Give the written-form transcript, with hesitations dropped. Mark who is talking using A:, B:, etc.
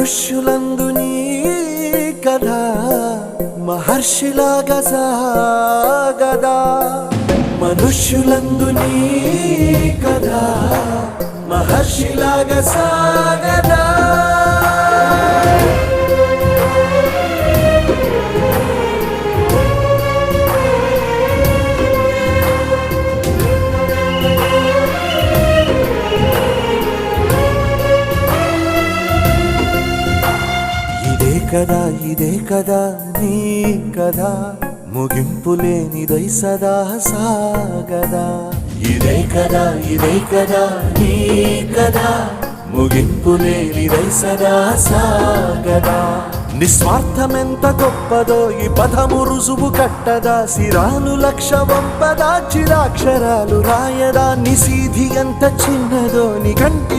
A: మనుష్యులందు నీ కథ మహర్షిలాగా సాగదా మనుష్యులందు నీ కథ మహర్షిలాగా సాగదా ఇదే కదా నీ కథ ముగింపులేనిదై సదా సాగదా ఇదే కదా నీ కథ ముగింపులేనిదై సదా సాగదా నిస్వార్థమెంత గొప్పదో ఈ పదము రుజువు కట్టదా సిరాలు లక్ష వంపదా చిరాక్షరాలు రాయదా నిసీధి ఎంత చిన్నదో నీ కంటి